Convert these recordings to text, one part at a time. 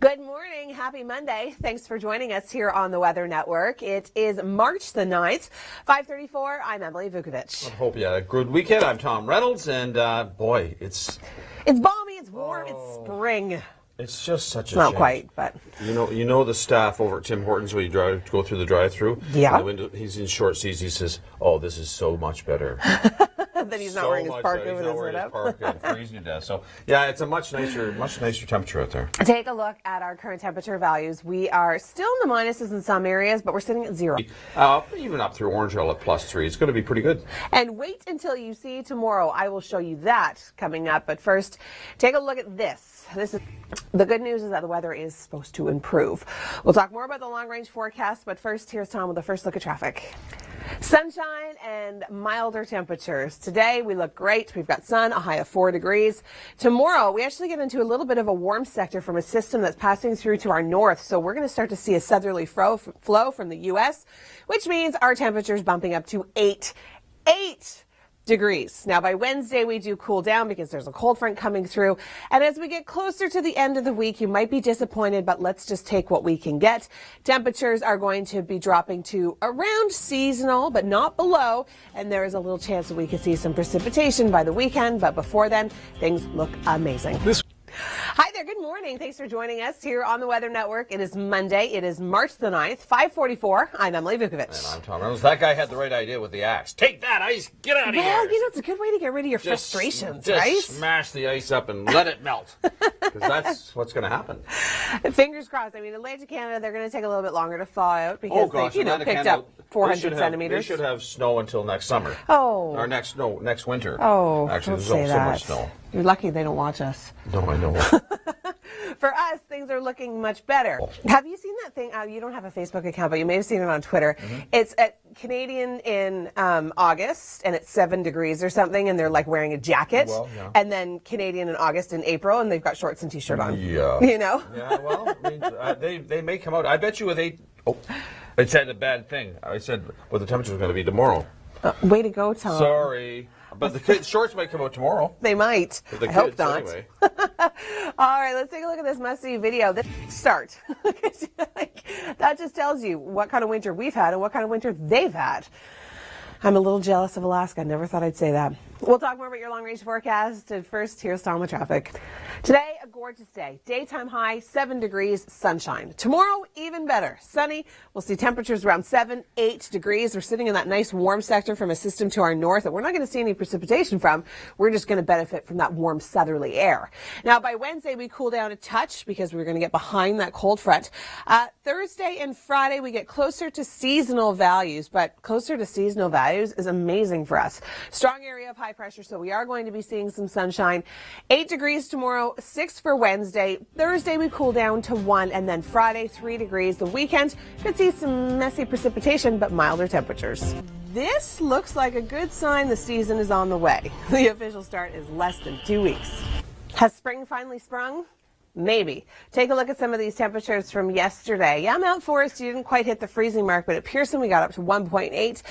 Good morning. Happy Monday. Thanks for joining us here on the Weather Network. It is March the 9th, 5:34. I'm Emily Vukovic. I hope you had a good weekend. I'm Tom Reynolds, and boy, it's balmy, it's warm, it's spring. It's just such a Not change. quite, but you know the staff over at Tim Hortons when you go through the drive-through. Yeah. The window, he's in short sleeves. He says, "Oh, this is so much better." then he's not wearing his parka with his hood up. Freezing to death. So yeah, it's a much nicer temperature out there. Take a look at our current temperature values. We are still in the minuses in some areas, but we're sitting at 0. Even up through Orangeville at +3. It's going to be pretty good. And wait until you see tomorrow. I will show you that coming up. But first, take a look at this. The good news is that the weather is supposed to improve. We'll talk more about the long-range forecast, but first, here's Tom with the first look at traffic. Sunshine and milder temperatures. Today we look great. We've got sun, a high of 4 degrees. Tomorrow we actually get into a little bit of a warm sector from a system that's passing through to our north. So we're going to start to see a southerly flow from the U.S., which means our temperatures bumping up to 8 degrees. Now by Wednesday we do cool down because there's a cold front coming through, and as we get closer to the end of the week you might be disappointed, but let's just take what we can get. Temperatures are going to be dropping to around seasonal but not below, and there is a little chance that we could see some precipitation by the weekend, but before then things look amazing. Hi there, good morning. Thanks for joining us here on the Weather Network. It is Monday. It is March the 9th, 5:44. I'm Emily Vukovic. And I'm Tom Reynolds. That guy had the right idea with the axe. Take that ice, get out of here. Well, it's a good way to get rid of your frustrations, right? Just smash the ice up and let it melt. Because that's what's going to happen. Fingers crossed. I mean, Atlantic Canada, they're going to take a little bit longer to thaw out because they picked up 400 centimeters. They should have snow until next summer. Oh. Or next winter. Oh, actually, don't there's say so much that. snow. You're lucky they don't watch us. No, I know. For us, things are looking much better. Have you seen that thing? You don't have a Facebook account, but you may have seen it on Twitter. Mm-hmm. It's at Canadian in August, and it's 7 degrees or something, and they're like wearing a jacket. Well, yeah. And then Canadian in August and April, and they've got shorts and T-shirt on. Yeah. You know? Yeah, well, I mean, they may come out. I bet you with 8... Oh, I said a bad thing. I said what the temperature is going to be tomorrow. Way to go, Tom. Sorry. But the kids' shorts might come out tomorrow. They might. I hope not. Anyway. All right, let's take a look at this must-see video. This start. That just tells you what kind of winter we've had and what kind of winter they've had. I'm a little jealous of Alaska. Never thought I'd say that. We'll talk more about your long-range forecast. And first, here's Tom with traffic. Today, a gorgeous day. Daytime high, 7 degrees, sunshine. Tomorrow, even better. Sunny. We'll see temperatures around 7, 8 degrees. We're sitting in that nice warm sector from a system to our north that we're not going to see any precipitation from. We're just going to benefit from that warm southerly air. Now, by Wednesday, we cool down a touch because we're going to get behind that cold front. Thursday and Friday, we get closer to seasonal values, but closer to seasonal values is amazing for us. Strong area of high pressure, so we are going to be seeing some sunshine. 8 degrees tomorrow, 6 for Wednesday. Thursday we cool down to 1, and then Friday 3 degrees. The weekend could see some messy precipitation, but milder temperatures. This looks like a good sign the season is on the way. The official start is less than 2 weeks. Has spring finally sprung? Maybe. Take a look at some of these temperatures from yesterday. Yeah, Mount Forest, you didn't quite hit the freezing mark, but at Pearson we got up to 1.8.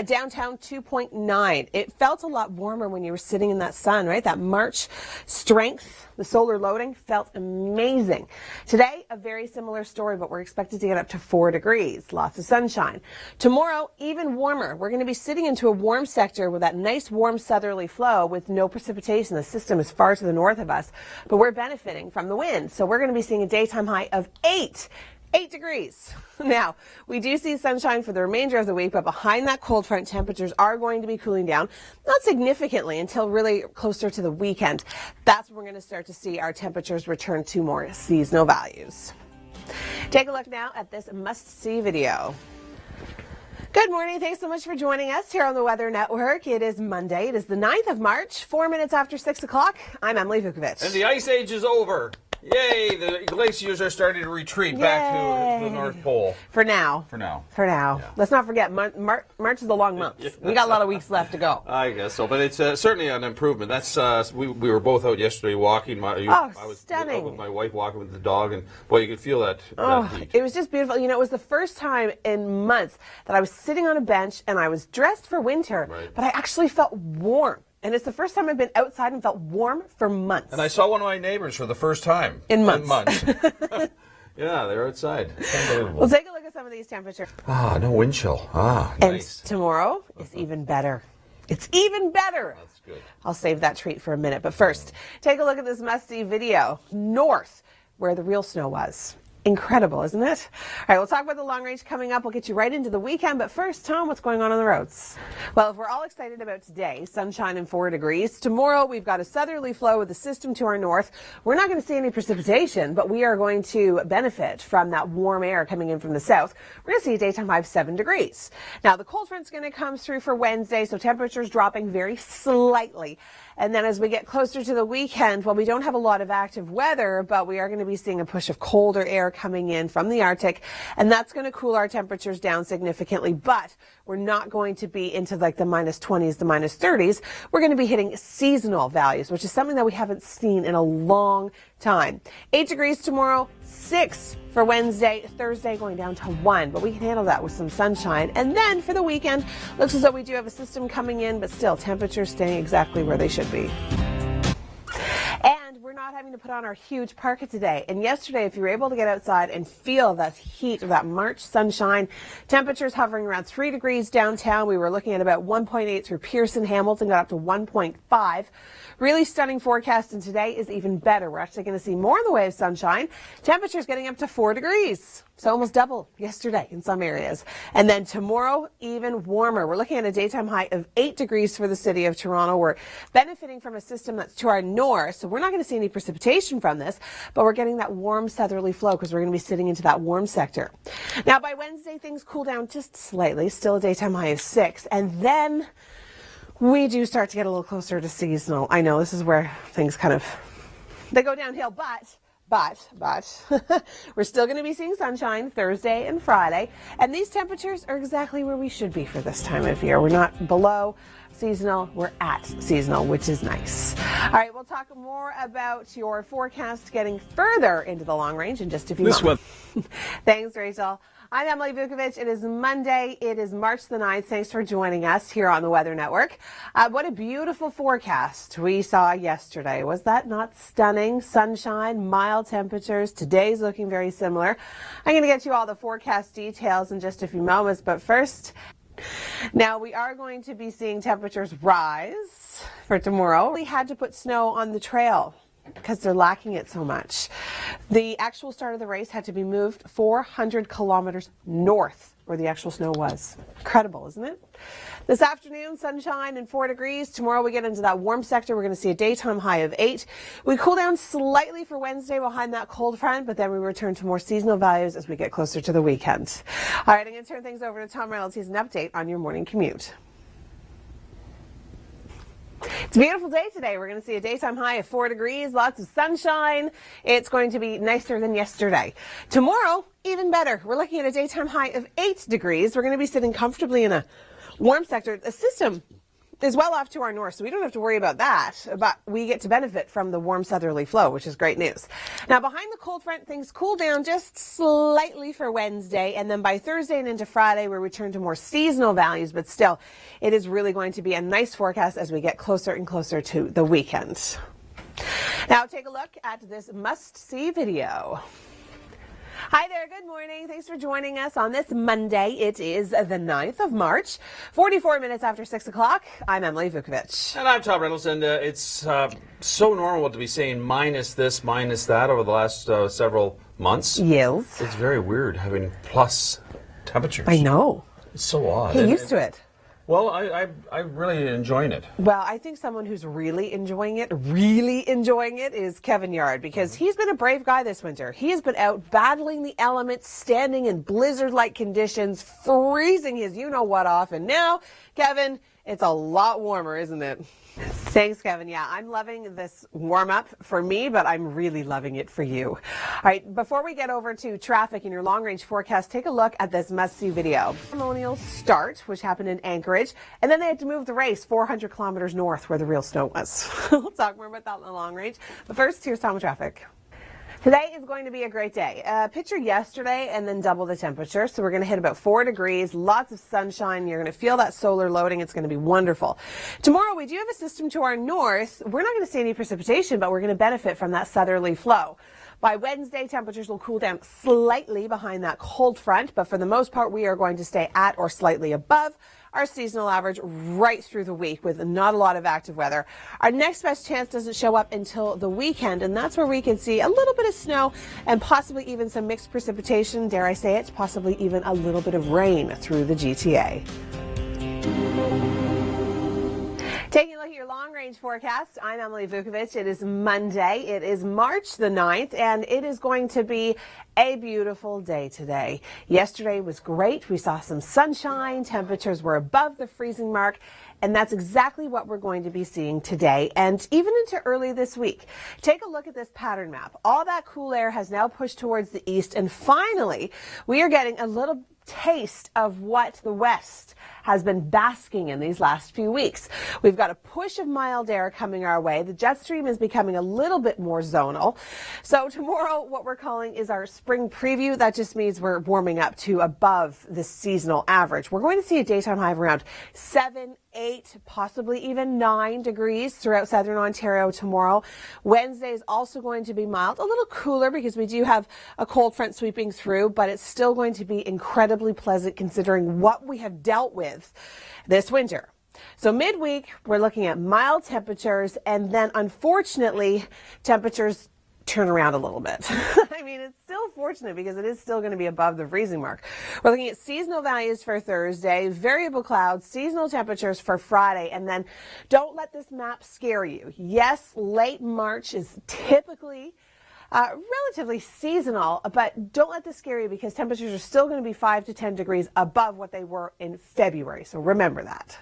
Downtown 2.9. It felt a lot warmer when you were sitting in that sun, right? That March strength, the solar loading felt amazing. Today, a very similar story, but we're expected to get up to 4 degrees. Lots of sunshine. Tomorrow, even warmer. We're going to be sitting into a warm sector with that nice warm southerly flow with no precipitation. The system is far to the north of us, but we're benefiting from the wind. So we're going to be seeing a daytime high of 8 degrees. Now, we do see sunshine for the remainder of the week, but behind that cold front, temperatures are going to be cooling down, not significantly until really closer to the weekend. That's when we're going to start to see our temperatures return to more seasonal values. Take a look now at this must-see video. Good morning. Thanks so much for joining us here on the Weather Network. It is Monday. It is the 9th of March, 4 minutes after 6 o'clock. I'm Emily Vukovic. And the ice age is over. Yay, the glaciers are starting to retreat back to the North Pole. For now. Yeah. Let's not forget, March is a long month. We got a lot of weeks left to go. I guess so, but it's certainly an improvement. That's we were both out yesterday walking. I was stunning. out with my wife walking with the dog, and boy, you could feel that heat. It was just beautiful. You know, it was the first time in months that I was sitting on a bench and I was dressed for winter, but I actually felt warm. And it's the first time I've been outside and felt warm for months. And I saw one of my neighbors for the first time. In months. Yeah, they're outside. It's unbelievable. We'll take a look at some of these temperatures. Ah, no wind chill. Ah, nice. And tomorrow is even better. It's even better. That's good. I'll save that treat for a minute. But first, take a look at this must-see video. North, where the real snow was. Incredible, isn't it? All right, we'll talk about the long range coming up. We'll get you right into the weekend. But first, Tom, what's going on the roads? Well, if we're all excited about today, sunshine and 4 degrees. Tomorrow, we've got a southerly flow with the system to our north. We're not going to see any precipitation, but we are going to benefit from that warm air coming in from the south. We're going to see a daytime high of 7 degrees. Now, the cold front's going to come through for Wednesday, so temperatures dropping very slightly. And then as we get closer to the weekend, well, we don't have a lot of active weather, but we are going to be seeing a push of colder air coming in from the Arctic, and that's going to cool our temperatures down significantly. But we're not going to be into like the minus 20s, the minus 30s. We're going to be hitting seasonal values, which is something that we haven't seen in a long time. 8 degrees tomorrow, 6 for Wednesday, Thursday going down to 1, but we can handle that with some sunshine. And then for the weekend, looks as though we do have a system coming in, but still temperatures staying exactly where they should be. And we're not having to put on our huge parka today. And yesterday, if you were able to get outside and feel that heat of that March sunshine, temperatures hovering around 3 degrees downtown. We were looking at about 1.8 through Pearson, Hamilton, got up to 1.5. Really stunning forecast, and today is even better. We're actually going to see more in the way of sunshine. Temperatures getting up to 4 degrees. So almost double yesterday in some areas. And then tomorrow, even warmer. We're looking at a daytime high of 8 degrees for the city of Toronto. We're benefiting from a system that's to our north, so we're not going to see any precipitation from this, but we're getting that warm southerly flow because we're going to be sitting into that warm sector. Now, by Wednesday, things cool down just slightly. Still a daytime high of 6. And then we do start to get a little closer to seasonal. I know this is where things kind of, they go downhill, but we're still going to be seeing sunshine Thursday and Friday. And these temperatures are exactly where we should be for this time of year. We're not below seasonal, we're at seasonal, which is nice. All right, we'll talk more about your forecast getting further into the long range in just a few moments. Thanks, Rachel. I'm Emily Vukovic. It is Monday. It is March the 9th. Thanks for joining us here on the Weather Network. What a beautiful forecast we saw yesterday. Was that not stunning? Sunshine, mild temperatures. Today's looking very similar. I'm going to get you all the forecast details in just a few moments, but first, now we are going to be seeing temperatures rise for tomorrow. We had to put snow on the trail because they're lacking it so much. The actual start of the race had to be moved 400 kilometers north where the actual snow was. Incredible, isn't it? This afternoon, sunshine and 4 degrees. Tomorrow we get into that warm sector. We're going to see a daytime high of 8. We cool down slightly for Wednesday behind that cold front, but then we return to more seasonal values as we get closer to the weekend. All right, I'm going to turn things over to Tom Reynolds. He's an update on your morning commute. It's a beautiful day today. We're going to see a daytime high of 4 degrees, lots of sunshine. It's going to be nicer than yesterday. Tomorrow, even better. We're looking at a daytime high of 8 degrees. We're going to be sitting comfortably in a warm sector. The system is well off to our north, so we don't have to worry about that, but we get to benefit from the warm southerly flow, which is great news. Now, behind the cold front, things cool down just slightly for Wednesday, and then by Thursday and into Friday, we return to more seasonal values, but still, it is really going to be a nice forecast as we get closer and closer to the weekend. Now, take a look at this must-see video. Hi there, good morning. Thanks for joining us on this Monday. It is the 9th of March, 44 minutes after 6 o'clock. I'm Emily Vukovic. And I'm Tom Reynolds, and it's so normal to be saying minus this, minus that over the last several months. Yes. It's very weird having plus temperatures. I know. It's so odd. Get used to it. Well, I'm really enjoying it. Well, I think someone who's really enjoying it is Kevin Yard, because he's been a brave guy this winter. He has been out battling the elements, standing in blizzard-like conditions, freezing his you-know-what off, and now, Kevin, it's a lot warmer, isn't it? Thanks, Kevin. Yeah, I'm loving this warm-up for me, but I'm really loving it for you. All right, before we get over to traffic in your long-range forecast, take a look at this must-see video. Ceremonial start, which happened in Anchorage, and then they had to move the race 400 kilometers north where the real snow was. We'll talk more about that in the long range. But first, here's Tom with traffic. Today is going to be a great day. Picture yesterday and then double the temperature. So we're going to hit about 4 degrees, lots of sunshine. You're going to feel that solar loading. It's going to be wonderful. Tomorrow we do have a system to our north. We're not going to see any precipitation, but we're going to benefit from that southerly flow. By Wednesday, temperatures will cool down slightly behind that cold front, but for the most part, we are going to stay at or slightly above our seasonal average right through the week with not a lot of active weather. Our next best chance doesn't show up until the weekend, and that's where we can see a little bit of snow and possibly even some mixed precipitation, dare I say it, possibly even a little bit of rain through the GTA. Taking a look at your long-range forecast, I'm Emily Vukovic. It is Monday. It is March the 9th, and it is going to be a beautiful day today. Yesterday was great. We saw some sunshine. Temperatures were above the freezing mark, and that's exactly what we're going to be seeing today and even into early this week. Take a look at this pattern map. All that cool air has now pushed towards the east, and finally, we are getting a little taste of what the west has been basking in these last few weeks. We've got a push of mild air coming our way. The jet stream is becoming a little bit more zonal. So tomorrow, what we're calling is our spring preview. That just means we're warming up to above the seasonal average. We're going to see a daytime high of around 7, 8, possibly even 9 degrees throughout southern Ontario tomorrow. Wednesday is also going to be mild, a little cooler because we do have a cold front sweeping through, but it's still going to be incredibly pleasant considering what we have dealt with this winter. So midweek, we're looking at mild temperatures, and then unfortunately, temperatures turn around a little bit. I mean, it's still fortunate because it is still going to be above the freezing mark. We're looking at seasonal values for Thursday, variable clouds, seasonal temperatures for Friday, and then don't let this map scare you. Yes, late March is typically relatively seasonal, but don't let this scare you because temperatures are still going to be 5 to 10 degrees above what they were in February. So remember that.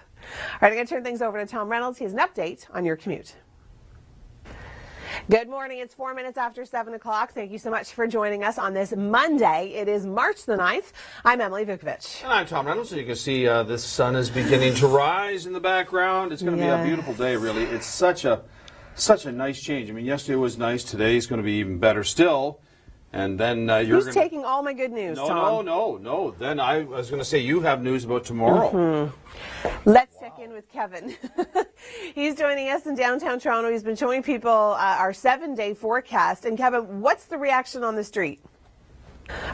All right, I'm going to turn things over to Tom Reynolds. He has an update on your commute. Good morning. It's 4 minutes after 7 o'clock. Thank you so much for joining us on this Monday. It is March the 9th. I'm Emily Vukovic. And I'm Tom Reynolds. So you can see the sun is beginning to rise in the background. It's going to be a beautiful day, really. It's such a nice change. I mean, yesterday was nice. Today's going to be even better still. And then Who's taking all my good news, Tom? No. Then I was going to say you have news about tomorrow. Mm-hmm. Let's check in with Kevin. He's joining us in downtown Toronto. He's been showing people our 7-day forecast. And Kevin, what's the reaction on the street?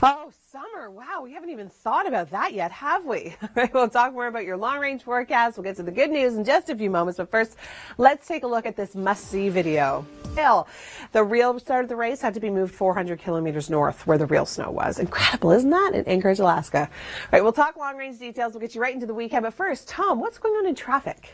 Oh, summer. Wow, we haven't even thought about that yet, have we? All right, we'll talk more about your long-range forecast. We'll get to the good news in just a few moments. But first, let's take a look at this must-see video. The real start of the race had to be moved 400 kilometers north where the real snow was. Incredible, isn't that? In Anchorage, Alaska. All right, we'll talk long-range details. We'll get you right into the weekend. But first, Tom, what's going on in traffic?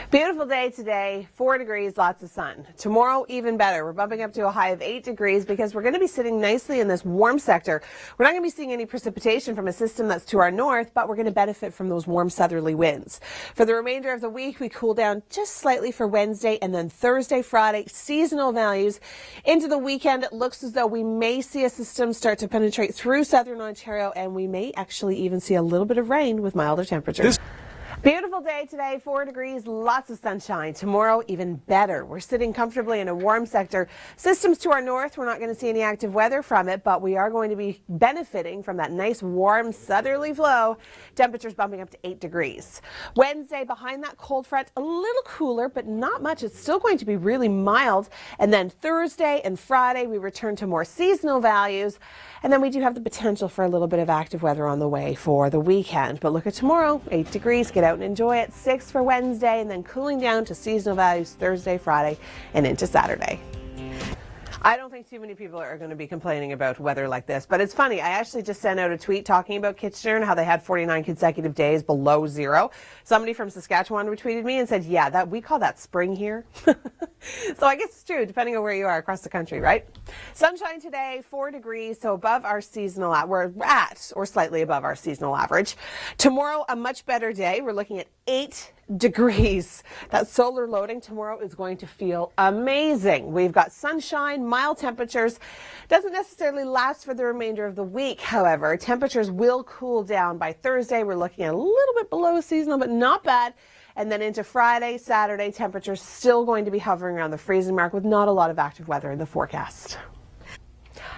Beautiful day today, 4 degrees, lots of sun. Tomorrow, even better. We're bumping up to a high of 8 degrees because we're going to be sitting nicely in this warm sector. We're not going to be seeing any precipitation from a system that's to our north, but we're going to benefit from those warm southerly winds. For the remainder of the week, we cool down just slightly for Wednesday and then Thursday, Friday, seasonal values. Into the weekend, it looks as though we may see a system start to penetrate through southern Ontario, and we may actually even see a little bit of rain with milder temperatures. Beautiful day today, 4 degrees, lots of sunshine. Tomorrow, even better. We're sitting comfortably in a warm sector. Systems to our north, we're not going to see any active weather from it, but we are going to be benefiting from that nice warm southerly flow. Temperatures bumping up to 8 degrees. Wednesday, behind that cold front, a little cooler, but not much. It's still going to be really mild. And then Thursday and Friday, we return to more seasonal values. And then we do have the potential for a little bit of active weather on the way for the weekend. But look at tomorrow, 8 degrees. Get out and enjoy it. 6 for Wednesday, and then cooling down to seasonal values Thursday, Friday, and into Saturday. I don't think too many people are going to be complaining about weather like this, but it's funny. I actually just sent out a tweet talking about Kitchener and how they had 49 consecutive days below zero. Somebody from Saskatchewan retweeted me and said, yeah, that we call that spring here. So I guess it's true, depending on where you are across the country, right? Sunshine today, 4 degrees, so above our seasonal, we're at or slightly above our seasonal average. Tomorrow, a much better day. We're looking at 8 degrees. That solar loading tomorrow is going to feel amazing. We've got sunshine, mild temperatures. Doesn't necessarily last for the remainder of the week, however. Temperatures will cool down by Thursday. We're looking at a little bit below seasonal, but not bad. And then into Friday, Saturday, temperatures still going to be hovering around the freezing mark with not a lot of active weather in the forecast.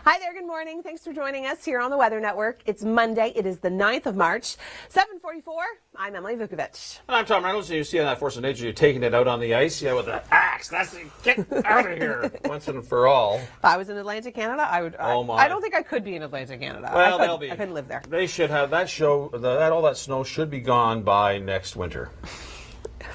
Hi there, good morning. Thanks for joining us here on the Weather Network. It's Monday. It is the 9th of March, 7:44. I'm Emily Vukovic. And I'm Tom Reynolds. You see on that Force of Nature, you're taking it out on the ice, with the axe. That's it. Get out of here once and for all. If I was in Atlantic Canada, I would. Oh my. I don't think I could be in Atlantic Canada. Well, I couldn't live there. They should have that show. All that snow should be gone by next winter.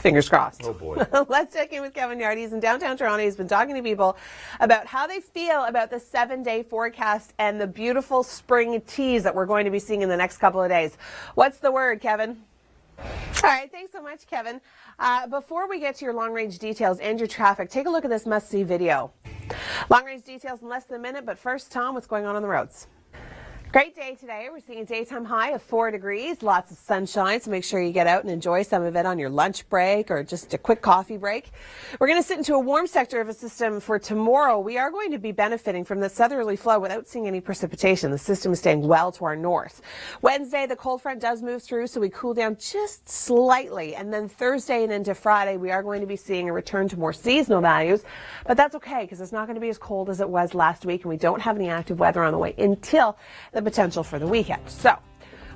Fingers crossed. Oh, boy. Let's check in with Kevin Yard. He's in downtown Toronto. He's been talking to people about how they feel about the 7-day forecast and the beautiful spring teas that we're going to be seeing in the next couple of days. What's the word, Kevin? All right, thanks so much, Kevin. Before we get to your long-range details and your traffic, take a look at this must-see video. Long-range details in less than a minute, but first, Tom, what's going on the roads? Great day today. We're seeing a daytime high of 4 degrees, lots of sunshine, so make sure you get out and enjoy some of it on your lunch break or just a quick coffee break. We're going to sit into a warm sector of a system for tomorrow. We are going to be benefiting from the southerly flow without seeing any precipitation. The system is staying well to our north. Wednesday, the cold front does move through, so we cool down just slightly. And then Thursday and into Friday, we are going to be seeing a return to more seasonal values. But that's okay, because it's not going to be as cold as it was last week, and we don't have any active weather on the way until the potential for the weekend. So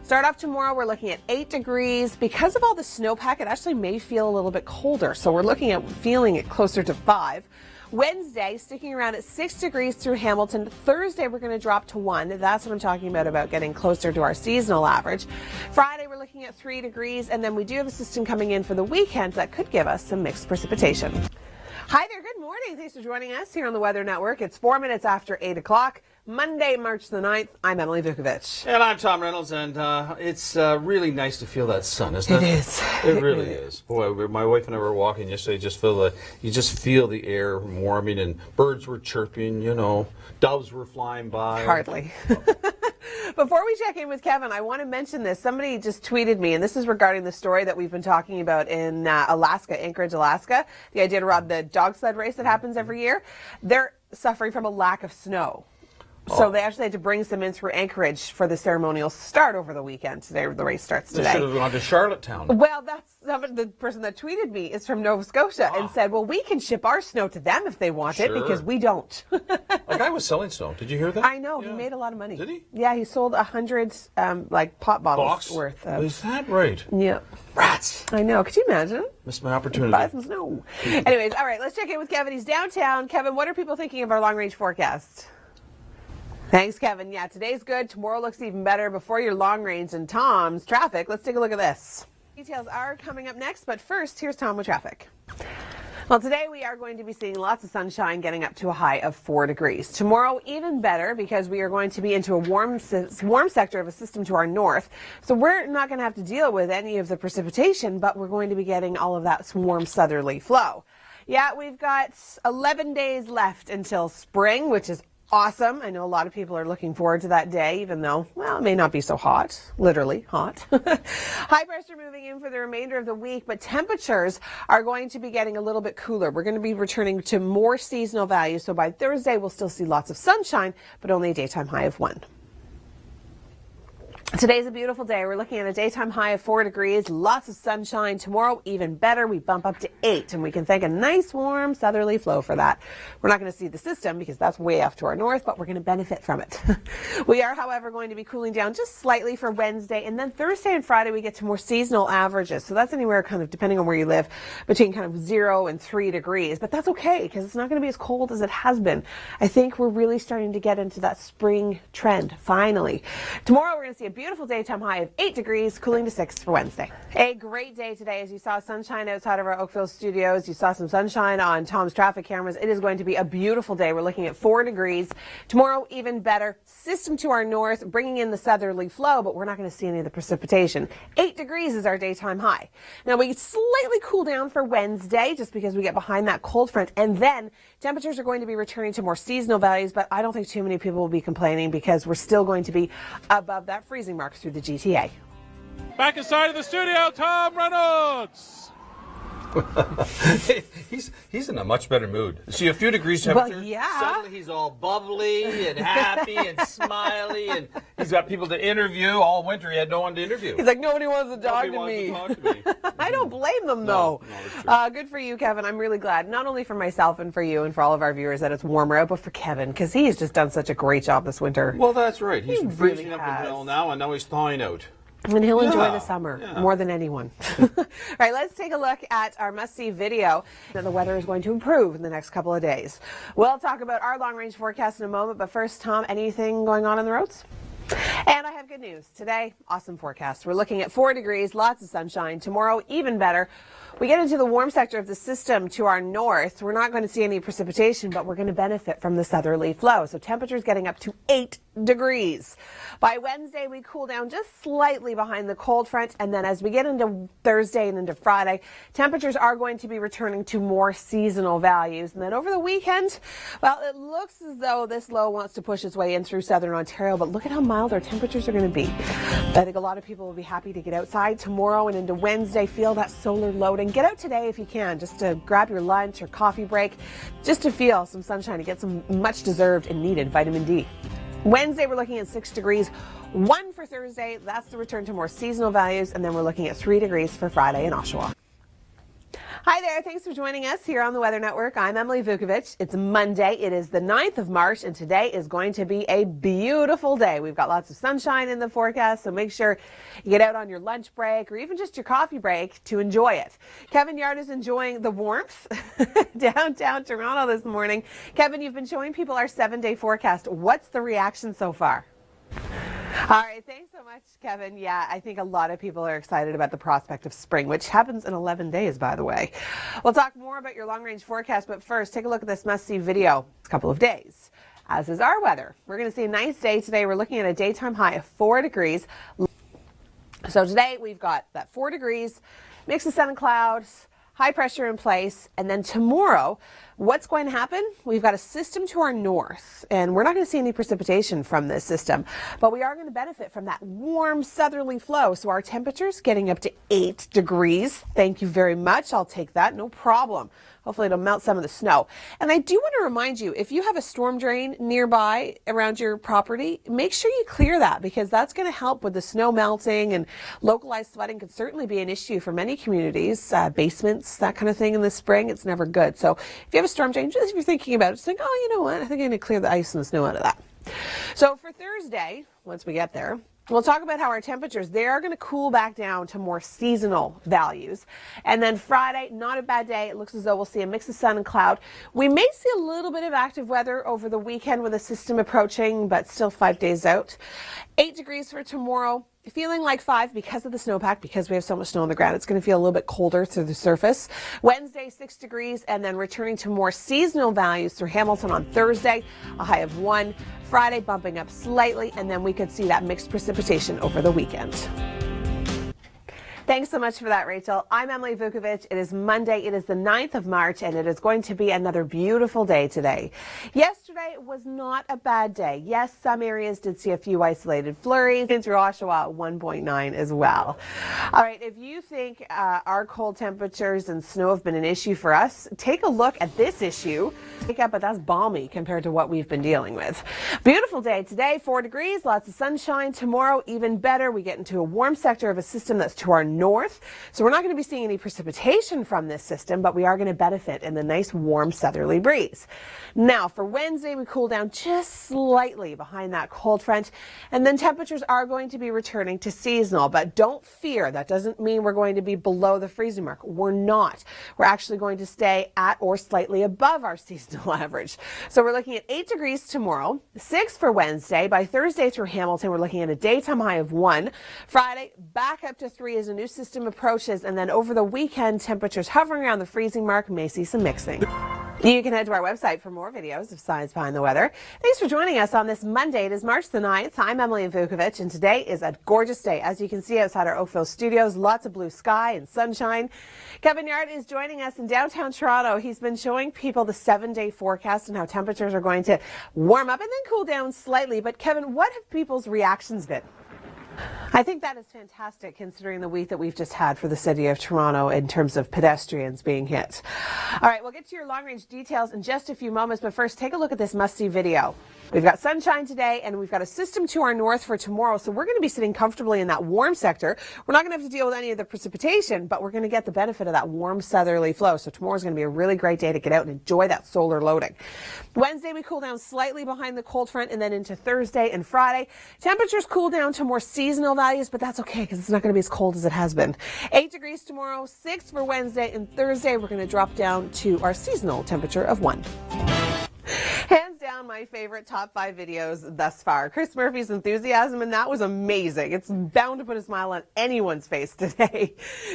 start off tomorrow, we're looking at 8 degrees. Because of all the snowpack, it actually may feel a little bit colder. So we're looking at feeling it closer to 5. Wednesday, sticking around at 6 degrees through Hamilton. Thursday, we're going to drop to 1. That's what I'm talking about getting closer to our seasonal average. Friday, we're looking at 3 degrees. And then we do have a system coming in for the weekend that could give us some mixed precipitation. Hi there, good morning. Thanks for joining us here on the Weather Network. It's 4 minutes after 8 o'clock. Monday, March the 9th. I'm Emily Vukovic. And I'm Tom Reynolds, and it's really nice to feel that sun, isn't it? It is. It really is. Boy, my wife and I were walking yesterday. You just feel the air warming, and birds were chirping. Doves were flying by. Hardly. Before we check in with Kevin, I want to mention this. Somebody just tweeted me, and this is regarding the story that we've been talking about in Alaska, Anchorage, Alaska. The idea to ride the dog sled race that happens every year. They're suffering from a lack of snow. So they actually had to bring some in through Anchorage for the ceremonial start over the weekend. Today, the race starts today. They should have gone to Charlottetown. Well, that's the person that tweeted me is from Nova Scotia and said, well, we can ship our snow to them if they want it because we don't. A guy was selling snow. Did you hear that? I know. Yeah. He made a lot of money. Did he? Yeah, he sold 100 pop bottles worth of. Is that right? Yeah. Rats. I know. Could you imagine? Missed my opportunity. Buy some snow. Anyways, all right, let's check in with Kevin. He's downtown. Kevin, what are people thinking of our long-range forecast? Thanks, Kevin. Yeah, today's good. Tomorrow looks even better. Before your long range and Tom's traffic, let's take a look at this. Details are coming up next, but first, here's Tom with traffic. Well, today we are going to be seeing lots of sunshine getting up to a high of 4 degrees. Tomorrow, even better, because we are going to be into a warm sector of a system to our north. So we're not going to have to deal with any of the precipitation, but we're going to be getting all of that warm southerly flow. Yeah, we've got 11 days left until spring, which is awesome. I know a lot of people are looking forward to that day, even though, well, it may not be so hot, literally hot. High pressure moving in for the remainder of the week, but temperatures are going to be getting a little bit cooler. We're going to be returning to more seasonal values. So by Thursday, we'll still see lots of sunshine, but only a daytime high of 1. Today's a beautiful day. We're looking at a daytime high of 4 degrees, lots of sunshine. Tomorrow, even better, we bump up to 8, and we can thank a nice, warm, southerly flow for that. We're not going to see the system because that's way off to our north, but we're going to benefit from it. We are, however, going to be cooling down just slightly for Wednesday, and then Thursday and Friday, we get to more seasonal averages. So that's anywhere kind of, depending on where you live, between kind of 0 and 3 degrees. But that's okay because it's not going to be as cold as it has been. I think we're really starting to get into that spring trend, finally. Tomorrow, we're going to see a beautiful daytime high of 8 degrees, cooling to 6 for Wednesday. A great day today. As you saw sunshine outside of our Oakville studios, you saw some sunshine on Tom's traffic cameras. It is going to be a beautiful day. We're looking at 4 degrees. Tomorrow, even better. System to our north, bringing in the southerly flow, but we're not going to see any of the precipitation. 8 degrees is our daytime high. Now, we slightly cool down for Wednesday just because we get behind that cold front, and then temperatures are going to be returning to more seasonal values, but I don't think too many people will be complaining because we're still going to be above that freezing mark through the GTA. Back inside of the studio, Tom Reynolds. He's in a much better mood. See, a few degrees temperature, Well, yeah. suddenly he's all bubbly and happy and smiley, and he's got people to interview. All winter he had no one to interview. He's like, nobody wants to talk Nobody to wants me. to talk to me. I don't blame them, though. No, it's true. Good for you, Kevin. I'm really glad, not only for myself and for you and for all of our viewers, that it's warmer out, but for Kevin, because he's just done such a great job this winter. Well, that's right. He's He freezing really up has. until now, and now he's thawing out. And he'll enjoy Yeah, the summer yeah. more than anyone. All right, let's take a look at our must-see video. The weather is going to improve in the next couple of days. We'll talk about our long-range forecast in a moment, but first, Tom, anything going on the roads? And I have good news. Today, awesome forecast. We're looking at 4 degrees, lots of sunshine. Tomorrow, even better. We get into the warm sector of the system to our north. We're not going to see any precipitation, but we're going to benefit from the southerly flow. So temperatures getting up to 8 degrees. By Wednesday, we cool down just slightly behind the cold front. And then as we get into Thursday and into Friday, temperatures are going to be returning to more seasonal values. And then over the weekend, well, it looks as though this low wants to push its way in through southern Ontario, but look at how mild our temperatures are going to be. I think a lot of people will be happy to get outside tomorrow and into Wednesday, feel that solar loading. Get out today if you can, just to grab your lunch or coffee break, just to feel some sunshine and get some much deserved and needed vitamin D. Wednesday, we're looking at 6 degrees. 1 for Thursday, that's the return to more seasonal values, and then we're looking at 3 degrees for Friday in Oshawa. Hi there, thanks for joining us here on the Weather Network. I'm Emily Vukovic. It's Monday, it is the 9th of March, and today is going to be a beautiful day. We've got lots of sunshine in the forecast, so make sure you get out on your lunch break or even just your coffee break to enjoy it. Kevin Yard is enjoying the warmth downtown Toronto this morning. Kevin, you've been showing people our 7-day forecast. What's the reaction so far? All right, thanks so much, Kevin. Yeah, I think a lot of people are excited about the prospect of spring, which happens in 11 days, by the way. We'll talk more about your long-range forecast, but first, take a look at this must-see video. It's a couple of days, as is our weather. We're going to see a nice day today. We're looking at a daytime high of 4 degrees. So today, we've got that 4 degrees, mix of sun and clouds, high pressure in place, and then tomorrow, what's going to happen? We've got a system to our north, and we're not going to see any precipitation from this system, but we are going to benefit from that warm southerly flow. So our temperatures getting up to 8 degrees. Thank you very much. I'll take that. No problem. Hopefully it'll melt some of the snow. And I do want to remind you, if you have a storm drain nearby around your property, make sure you clear that, because that's going to help with the snow melting, and localized flooding could certainly be an issue for many communities, basements, that kind of thing in the spring. It's never good. So if you have a storm drain, just if you're thinking about it, just think, oh, you know what? I think I'm going to clear the ice and the snow out of that. So for Thursday, once we get there, we'll talk about how our temperatures, they are going to cool back down to more seasonal values. And then Friday, not a bad day. It looks as though we'll see a mix of sun and cloud. We may see a little bit of active weather over the weekend with a system approaching, but still 5 days out. 8 degrees for tomorrow. Feeling like 5 because of the snowpack, because we have so much snow on the ground. It's going to feel a little bit colder through the surface. Wednesday, 6 degrees, and then returning to more seasonal values through Hamilton on Thursday, a high of 1. Friday bumping up slightly, and then we could see that mixed precipitation over the weekend. Thanks so much for that, Rachel. I'm Emily Vukovic. It is Monday. It is the 9th of March, and it is going to be another beautiful day today. Yesterday was not a bad day. Yes, some areas did see a few isolated flurries. In through Oshawa, 1.9 as well. All right, if you think our cold temperatures and snow have been an issue for us, take a look at this issue. But that's balmy compared to what we've been dealing with. Beautiful day today, 4 degrees, lots of sunshine. Tomorrow, even better. We get into a warm sector of a system that's to our north. So we're not going to be seeing any precipitation from this system, but we are going to benefit in the nice warm southerly breeze. Now for Wednesday, we cool down just slightly behind that cold front, and then temperatures are going to be returning to seasonal, but don't fear. That doesn't mean we're going to be below the freezing mark. We're not. We're actually going to stay at or slightly above our seasonal average. So we're looking at 8 degrees tomorrow, 6 for Wednesday. By Thursday through Hamilton, we're looking at a daytime high of 1. Friday, back up to 3 as a new system approaches, and then over the weekend, temperatures hovering around the freezing mark, may see some mixing. You can head to our website for more videos of Science Behind the Weather. Thanks for joining us on this Monday. It is March the 9th. I'm Emily Vukovic, and today is a gorgeous day. As you can see outside our Oakville studios, lots of blue sky and sunshine. Kevin Yard is joining us in downtown Toronto. He's been showing people the 7-day forecast and how temperatures are going to warm up and then cool down slightly. But Kevin, what have people's reactions been? I think that is fantastic considering the week that we've just had for the city of Toronto in terms of pedestrians being hit. All right, we'll get to your long-range details in just a few moments, but first take a look at this must-see video. We've got sunshine today and we've got a system to our north for tomorrow, so we're going to be sitting comfortably in that warm sector. We're not going to have to deal with any of the precipitation, but we're going to get the benefit of that warm southerly flow, so tomorrow's going to be a really great day to get out and enjoy that solar loading. Wednesday we cool down slightly behind the cold front, and then into Thursday and Friday, temperatures cool down to more seasonal values, but that's okay because it's not going to be as cold as it has been. 8 degrees tomorrow, 6 for Wednesday, and Thursday we're going to drop down to our seasonal temperature of 1. Hands down, my favorite top 5 videos thus far. Chris Murphy's enthusiasm, and that was amazing. It's bound to put a smile on anyone's face today.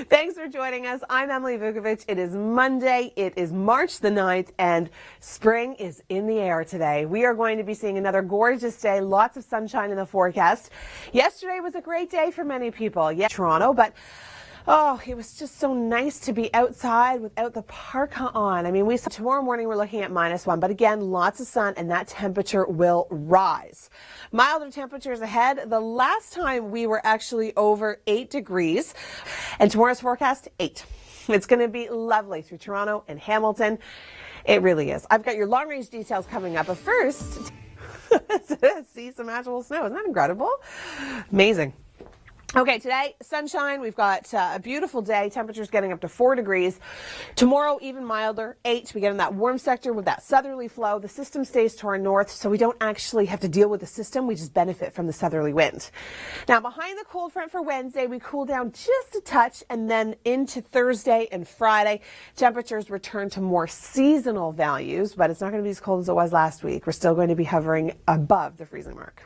Thanks for joining us. I'm Emily Vukovic. It is Monday. It is March the 9th, and spring is in the air today. We are going to be seeing another gorgeous day. Lots of sunshine in the forecast. Yesterday was a great day for many people. Yeah, Toronto, but oh, it was just so nice to be outside without the parka on. I mean, tomorrow morning we're looking at -1, but again, lots of sun and that temperature will rise. Milder temperatures ahead. The last time we were actually over 8 degrees, and tomorrow's forecast, 8. It's going to be lovely through Toronto and Hamilton. It really is. I've got your long range details coming up, but first, see some actual snow. Isn't that incredible? Amazing. Okay, today, sunshine. We've got a beautiful day. Temperatures getting up to 4 degrees. Tomorrow, even milder, 8. We get in that warm sector with that southerly flow. The system stays to our north, so we don't actually have to deal with the system. We just benefit from the southerly wind. Now, behind the cold front for Wednesday, we cool down just a touch, and then into Thursday and Friday, temperatures return to more seasonal values, but it's not going to be as cold as it was last week. We're still going to be hovering above the freezing mark.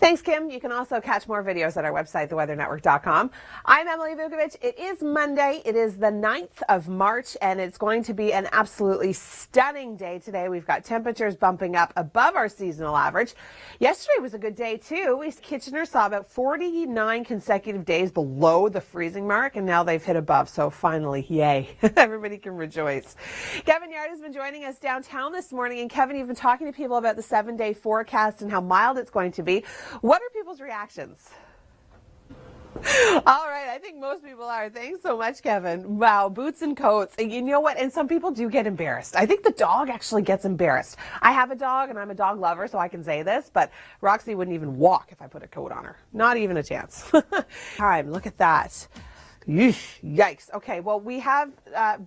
Thanks, Kim. You can also catch more videos at our website, theweathernetwork.com. I'm Emily Vukovic. It is Monday. It is the 9th of March, and it's going to be an absolutely stunning day today. We've got temperatures bumping up above our seasonal average. Yesterday was a good day, too. Kitchener saw about 49 consecutive days below the freezing mark, and now they've hit above, so finally, yay. Everybody can rejoice. Kevin Yard has been joining us downtown this morning, and Kevin, you've been talking to people about the 7-day forecast and how mild it's going to be. What are people's reactions? All right, I think most people are. Thanks so much, Kevin. Wow, boots and coats. And you know what? And some people do get embarrassed. I think the dog actually gets embarrassed. I have a dog, and I'm a dog lover, so I can say this, but Roxy wouldn't even walk if I put a coat on her. Not even a chance. Time, look at that. Yikes. Okay, well, we have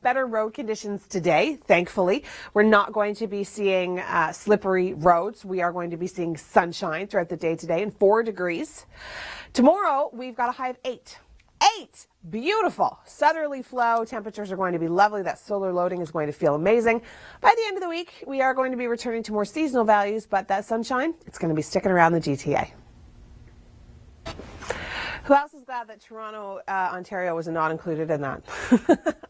better road conditions today, thankfully. We're not going to be seeing slippery roads. We are going to be seeing sunshine throughout the day today and 4 degrees. Tomorrow, we've got a high of 8. 8! Beautiful. Southerly flow. Temperatures are going to be lovely. That solar loading is going to feel amazing. By the end of the week, we are going to be returning to more seasonal values, but that sunshine, it's going to be sticking around the GTA. Who else is glad that Toronto, Ontario was not included in that?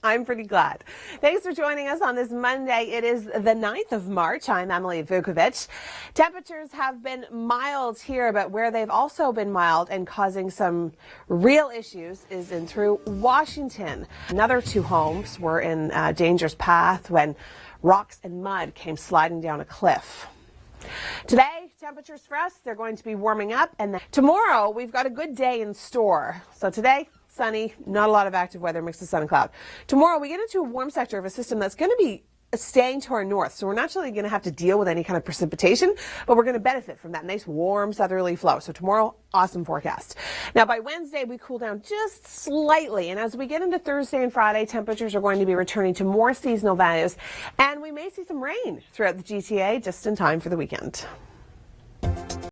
I'm pretty glad. Thanks for joining us on this Monday. It is the 9th of March. I'm Emily Vukovic. Temperatures have been mild here, but where they've also been mild and causing some real issues is in through Washington. Another 2 homes were in a dangerous path when rocks and mud came sliding down a cliff. Today, temperatures for us, they're going to be warming up, and tomorrow we've got a good day in store. So today, sunny, not a lot of active weather, mixed with sun and cloud. Tomorrow we get into a warm sector of a system that's going to be staying to our north, so we're not actually going to have to deal with any kind of precipitation, but we're going to benefit from that nice warm southerly flow. So tomorrow, awesome forecast. Now by Wednesday, we cool down just slightly, and as we get into Thursday and Friday, temperatures are going to be returning to more seasonal values, and we may see some rain throughout the GTA just in time for the weekend.